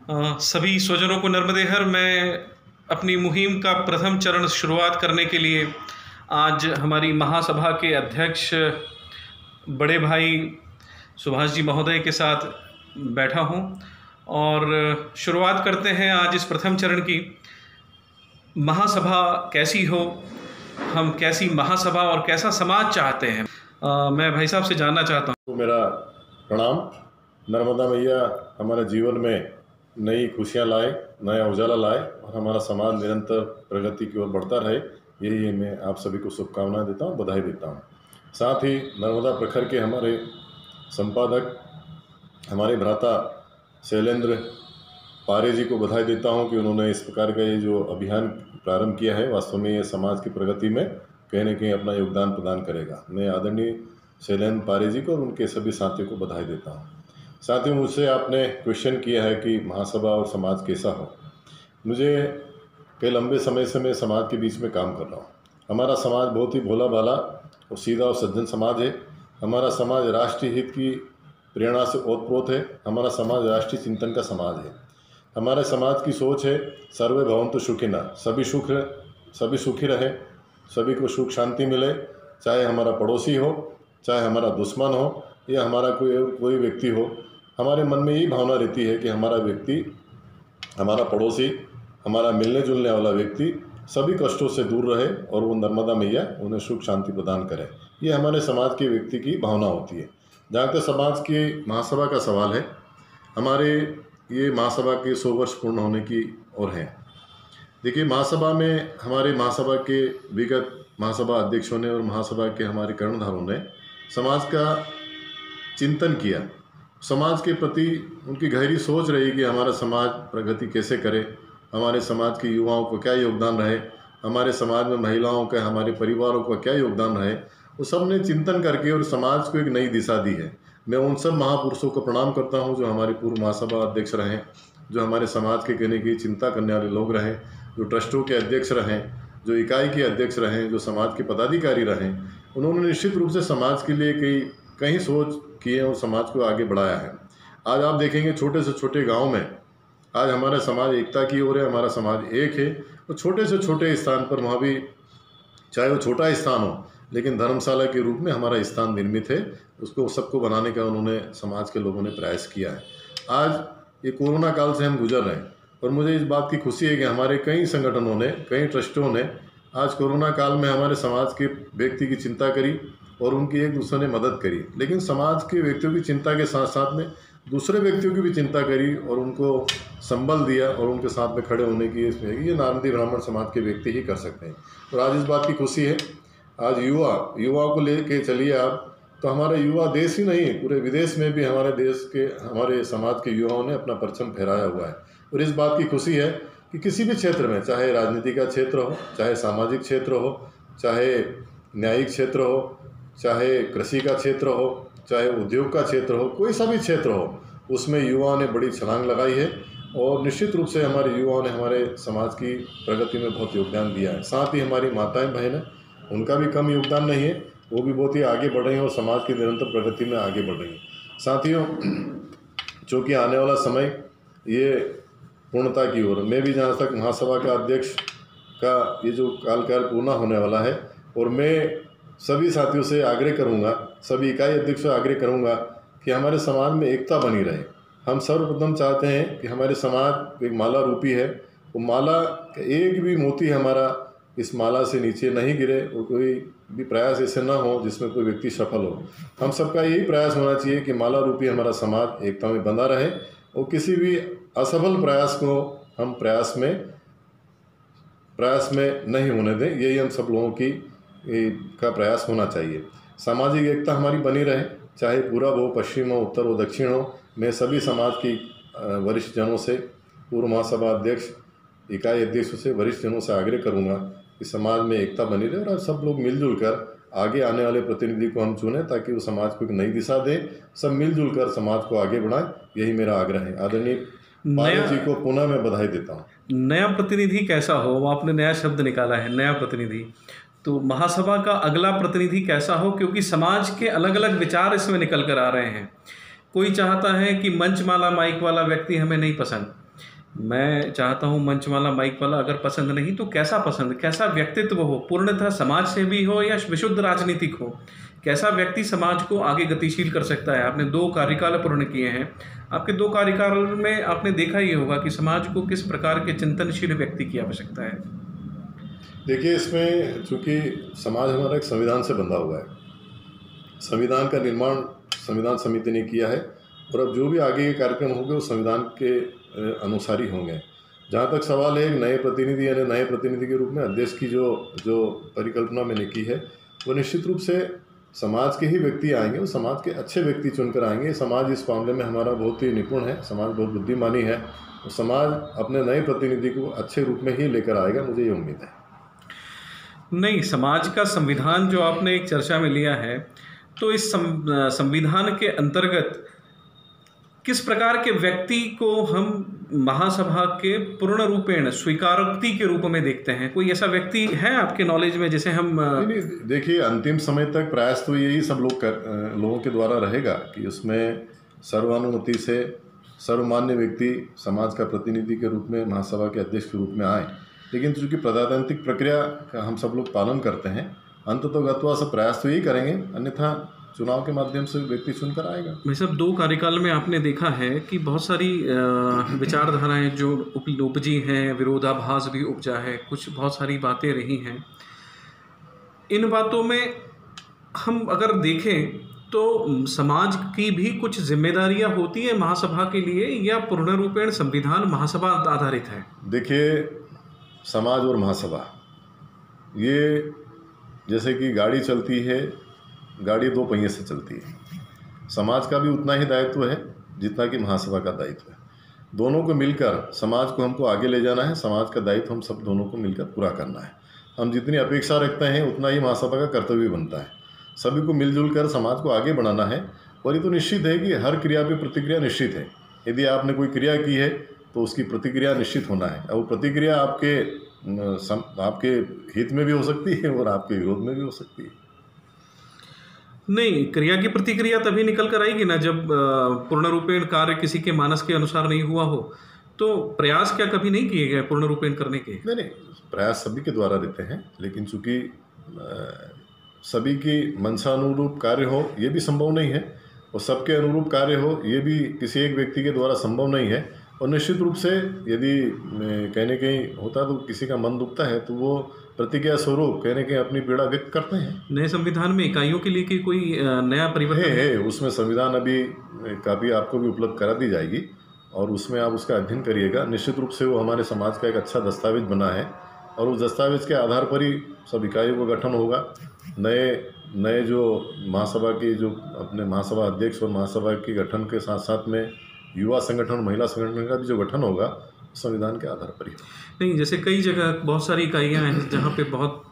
सभी स्वजनों को नर्मदेहर। मैं अपनी मुहिम का प्रथम चरण शुरुआत करने के लिए आज हमारी महासभा के अध्यक्ष बड़े भाई सुभाष जी महोदय के साथ बैठा हूं और शुरुआत करते हैं आज इस प्रथम चरण की। महासभा कैसी हो, हम कैसी महासभा और कैसा समाज चाहते हैं, मैं भाई साहब से जानना चाहता हूं। मेरा प्रणाम। नर्मदा मैया हमारे जीवन में नई खुशियां लाए, नया उजाला लाए और हमारा समाज निरंतर प्रगति की ओर बढ़ता रहे, यही मैं आप सभी को शुभकामनाएं देता हूं, बधाई देता हूं। साथ ही नर्मदा प्रखर के हमारे संपादक हमारे भ्राता शैलेंद्र पारे जी को बधाई देता हूं कि उन्होंने इस प्रकार का ये जो अभियान प्रारंभ किया है, वास्तव में ये समाज की प्रगति में कहीं न कहीं अपना योगदान प्रदान करेगा। मैं आदरणीय शैलेंद्र पारे जी को और उनके सभी साथियों को बधाई देता हूं। साथियों, मुझसे आपने क्वेश्चन किया है कि महासभा और समाज कैसा हो। मुझे कई लंबे समय से मैं समाज के बीच में काम कर रहा हूँ। हमारा समाज बहुत ही भोला भाला और सीधा और सज्जन समाज है। हमारा समाज राष्ट्रीय हित की प्रेरणा से ओतप्रोत है। हमारा समाज राष्ट्रीय चिंतन का समाज है। हमारे समाज की सोच है सर्वे भवन्तु सुखिनः, सभी सुखी रहे, सभी को सुख शांति मिले, चाहे हमारा पड़ोसी हो, चाहे हमारा दुश्मन हो या हमारा कोई व्यक्ति हो। हमारे मन में यही भावना रहती है कि हमारा व्यक्ति, हमारा पड़ोसी, हमारा मिलने जुलने वाला व्यक्ति सभी कष्टों से दूर रहे और वो नर्मदा मैया उन्हें सुख शांति प्रदान करे। ये हमारे समाज के व्यक्ति की भावना होती है। जहाँ तक समाज की महासभा का सवाल है, हमारे ये महासभा के 100 वर्ष पूर्ण होने की ओर है। देखिए, महासभा में हमारे महासभा के विगत महासभा अध्यक्षों ने और महासभा के हमारे कर्णधारों ने समाज का चिंतन किया। समाज के प्रति उनकी गहरी सोच रही कि हमारा समाज प्रगति कैसे करे, हमारे समाज के युवाओं को क्या योगदान रहे, हमारे समाज में महिलाओं का, हमारे परिवारों का क्या योगदान रहे। वो सब ने चिंतन करके और समाज को एक नई दिशा दी है। मैं उन सब महापुरुषों को प्रणाम करता हूँ जो हमारे पूर्व महासभा अध्यक्ष रहे, जो हमारे समाज के कहने की चिंता करने वाले लोग रहे, जो ट्रस्टों के अध्यक्ष रहें, जो इकाई के अध्यक्ष रहें, जो समाज के पदाधिकारी रहें। उन्होंने निश्चित रूप से समाज के लिए कई सोच किए और समाज को आगे बढ़ाया है। आज आप देखेंगे छोटे से छोटे गांव में आज हमारा समाज एकता की ओर है, हमारा समाज एक है। और छोटे से छोटे स्थान पर वहाँ भी, चाहे वो छोटा स्थान हो, लेकिन धर्मशाला के रूप में हमारा स्थान निर्मित है। उसको सबको बनाने का उन्होंने, समाज के लोगों ने प्रयास किया है। आज ये कोरोना काल से हम गुजर रहे हैं और मुझे इस बात की खुशी है कि हमारे कई संगठनों ने, कई ट्रस्टों ने आज कोरोना काल में हमारे समाज के व्यक्ति की चिंता करी और उनकी एक दूसरे ने मदद करी। लेकिन समाज के व्यक्तियों की चिंता के साथ साथ में दूसरे व्यक्तियों की भी चिंता करी और उनको संबल दिया और उनके साथ में खड़े होने की ये नारदी ब्राह्मण समाज के व्यक्ति ही कर सकते हैं। और आज इस बात की खुशी है, आज युवाओं को लेके चलिए आप, तो हमारा युवा देश ही नहीं, पूरे विदेश में भी हमारे देश के, हमारे समाज के युवाओं ने अपना परचम फहराया हुआ है। और इस बात की खुशी है कि किसी भी क्षेत्र में, चाहे राजनीति का क्षेत्र हो, चाहे सामाजिक क्षेत्र हो, चाहे न्यायिक क्षेत्र हो, चाहे कृषि का क्षेत्र हो, चाहे उद्योग का क्षेत्र हो, कोई सा भी क्षेत्र हो, उसमें युवाओं ने बड़ी छलांग लगाई है। और निश्चित रूप से हमारे युवाओं ने हमारे समाज की प्रगति में बहुत योगदान दिया है। साथ ही हमारी माताएं बहनें, उनका भी कम योगदान नहीं है, वो भी बहुत ही आगे बढ़ रही हैं और समाज की निरंतर प्रगति में आगे बढ़ रही हैं। साथियों, चूँकि आने वाला समय ये पूर्णता की ओर, मैं भी जहाँ तक महासभा का अध्यक्ष का ये जो काल पूर्ण होने वाला है, और मैं सभी साथियों से आग्रह करूंगा, सभी इकाई अध्यक्ष से आग्रह करूंगा कि हमारे समाज में एकता बनी रहे। हम सर्वप्रथम चाहते हैं कि हमारे समाज एक माला रूपी है, वो माला एक भी मोती हमारा इस माला से नीचे नहीं गिरे और कोई भी प्रयास ऐसे ना हो जिसमें कोई व्यक्ति सफल हो। हम सबका यही प्रयास होना चाहिए कि माला रूपी हमारा समाज एकता में बंधा रहे और किसी भी असफल प्रयास को हम प्रयास में नहीं होने दें। यही हम सब लोगों का प्रयास होना चाहिए। सामाजिक एकता हमारी बनी रहे, चाहे पूरब हो, पश्चिम हो, उत्तर हो, दक्षिण हो। मैं सभी समाज की वरिष्ठ जनों से, पूर्व महासभा अध्यक्ष, इकाई अध्यक्षों से, वरिष्ठ जनों से आग्रह करूंगा कि समाज में एकता बनी रहे और सब लोग मिलजुल कर आगे आने वाले प्रतिनिधि को हम चुनें ताकि वो समाज को एक नई दिशा दें। सब मिलजुल कर समाज को आगे बढ़ाएं, यही मेरा आग्रह है। आदरणीय पारे जी को पुनः मैं बधाई देता हूँ। नया प्रतिनिधि कैसा हो, वो आपने नया शब्द निकाला है, नया प्रतिनिधि। तो महासभा का अगला प्रतिनिधि कैसा हो, क्योंकि समाज के अलग अलग विचार इसमें निकल कर आ रहे हैं। कोई चाहता है कि मंचमाला माइक वाला व्यक्ति हमें नहीं पसंद, मैं चाहता हूँ मंच वाला माइक वाला अगर पसंद नहीं तो कैसा पसंद, कैसा व्यक्तित्व हो, पूर्णतः समाज सेवी हो या विशुद्ध राजनीतिक हो, कैसा व्यक्ति समाज को आगे गतिशील कर सकता है। आपने 2 कार्यकाल पूर्ण किए हैं, आपके 2 कार्यकाल में आपने देखा ही होगा कि समाज को किस प्रकार के चिंतनशील व्यक्ति की आवश्यकता है। देखिए, इसमें चूँकि समाज हमारा एक संविधान से बंधा हुआ है, संविधान का निर्माण संविधान समिति ने किया है और अब जो भी आगे के कार्यक्रम होंगे वो संविधान के अनुसार ही होंगे। जहाँ तक सवाल है एक नए प्रतिनिधि यानी नए प्रतिनिधि के रूप में अध्यक्ष की जो परिकल्पना मैंने की है, वो निश्चित रूप से समाज के ही व्यक्ति आएंगे, वो समाज के अच्छे व्यक्ति चुनकर आएंगे। समाज इस मामले में हमारा बहुत ही निपुण है, समाज बहुत बुद्धिमानी है, तो समाज अपने नए प्रतिनिधि को अच्छे रूप में ही लेकर आएगा, मुझे ये उम्मीद है। नहीं, समाज का संविधान जो आपने एक चर्चा में लिया है, तो इस संविधान के अंतर्गत किस प्रकार के व्यक्ति को हम महासभा के पूर्ण रूपेण स्वीकारोक्ति के रूप में देखते हैं? कोई ऐसा व्यक्ति है आपके नॉलेज में जिसे हम नहीं, देखिए, अंतिम समय तक प्रयास तो यही सब लोगों के द्वारा रहेगा कि उसमें सर्वानुमति से सर्वमान्य व्यक्ति समाज का प्रतिनिधि के रूप में महासभा के अध्यक्ष के रूप में आए। लेकिन चूँकि प्रजातांत्रिक प्रक्रिया का हम सब लोग पालन करते हैं, अंततोगत्वा सब प्रयास तो यही करेंगे, अन्यथा चुनाव के माध्यम से व्यक्ति चुनकर आएगा। भाई साहब, 2 कार्यकाल में आपने देखा है कि बहुत सारी विचारधाराएं जो उपजी हैं, विरोधाभास भी उपजा है, कुछ बहुत सारी बातें रही हैं। इन बातों में हम अगर देखें तो समाज की भी कुछ जिम्मेदारियां होती है महासभा के लिए, या पूर्ण रूपेण संविधान महासभा आधारित है? देखिए, समाज और महासभा ये जैसे कि गाड़ी चलती है, गाड़ी 2 पहिए से चलती है। समाज का भी उतना ही दायित्व है जितना कि महासभा का दायित्व है। दोनों को मिलकर समाज को हमको आगे ले जाना है, समाज का दायित्व हम सब दोनों को मिलकर पूरा करना है। हम जितनी अपेक्षा रखते हैं उतना ही महासभा का कर्तव्य बनता है। सभी को मिलजुल कर समाज को आगे बढ़ाना है। और ये तो निश्चित है कि हर क्रिया पे प्रतिक्रिया निश्चित है। यदि आपने कोई क्रिया की है तो उसकी प्रतिक्रिया निश्चित होना है, और प्रतिक्रिया आपके हित में भी हो सकती है और आपके विरोध में भी हो सकती है। नहीं, क्रिया की प्रतिक्रिया तभी निकल कर आएगी ना जब पूर्ण रूपेण कार्य किसी के मानस के अनुसार नहीं हुआ हो। तो प्रयास क्या कभी नहीं किए गए पूर्ण रूपेण करने के? नहीं, प्रयास सभी के द्वारा रहते हैं, लेकिन चूंकि सभी की मंशा अनुरूप कार्य हो ये भी संभव नहीं है, और सबके अनुरूप कार्य हो ये भी किसी एक व्यक्ति के द्वारा संभव नहीं है। और निश्चित रूप से यदि कहने कहीं होता तो किसी का मन दुखता है तो वो प्रतिक्रिया स्वरूप कहने कहीं अपनी पीड़ा व्यक्त करते हैं। नए संविधान में इकाइयों के लिए कि कोई नया परिवर्तन है, उसमें संविधान अभी काफ़ी आपको भी उपलब्ध करा दी जाएगी और उसमें आप उसका अध्ययन करिएगा। निश्चित रूप से वो हमारे समाज का एक अच्छा दस्तावेज बना है और उस दस्तावेज के आधार पर ही सब इकाइयों का गठन होगा। नए जो महासभा की जो अपने महासभा अध्यक्ष और महासभा के गठन के साथ साथ में युवा संगठन, महिला संगठन का भी जो गठन होगा संविधान के आधार पर ही। नहीं, जैसे कई जगह बहुत सारी इकाइयां हैं जहाँ पे बहुत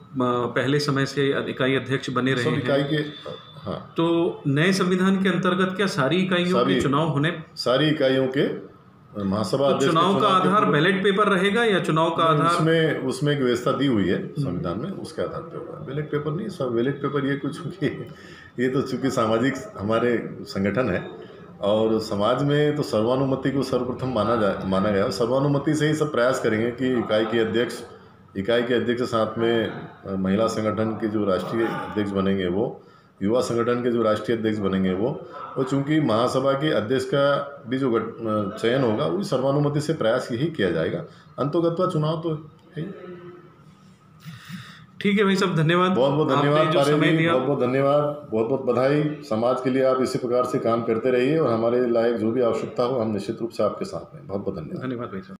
पहले समय से इकाई अध्यक्ष बने रहे हैं। इकाई के हाँ, तो नए संविधान के अंतर्गत क्या सारी इकाइयों के चुनाव होने? सारी इकाइयों के महासभा तो चुनाव का आधार बैलेट पेपर रहेगा या चुनाव का आधार? उसमें एक व्यवस्था दी हुई है संविधान में, उसके आधार पर होगा। बैलेट पेपर नहीं, सब बैलेट पेपर ये कुछ ये तो चूंकि सामाजिक हमारे संगठन है और समाज में तो सर्वानुमति को सर्वप्रथम माना गया। सर्वानुमति से ही सब प्रयास करेंगे कि इकाई के अध्यक्ष के साथ में महिला संगठन के जो राष्ट्रीय अध्यक्ष बनेंगे वो, युवा संगठन के जो राष्ट्रीय अध्यक्ष बनेंगे वो, और चूंकि महासभा के अध्यक्ष का भी जो चयन होगा वो सर्वानुमति से प्रयास यही किया जाएगा। अंतोगत्वा चुनाव तो है। ठीक है भाई साहब, धन्यवाद। बहुत बहुत धन्यवाद, बहुत बहुत धन्यवाद, बहुत बहुत बधाई। समाज के लिए आप इसी प्रकार से काम करते रहिए और हमारे लायक जो भी आवश्यकता हो हम निश्चित रूप से आपके साथ हैं। बहुत बहुत धन्यवाद। धन्यवाद भाई साहब।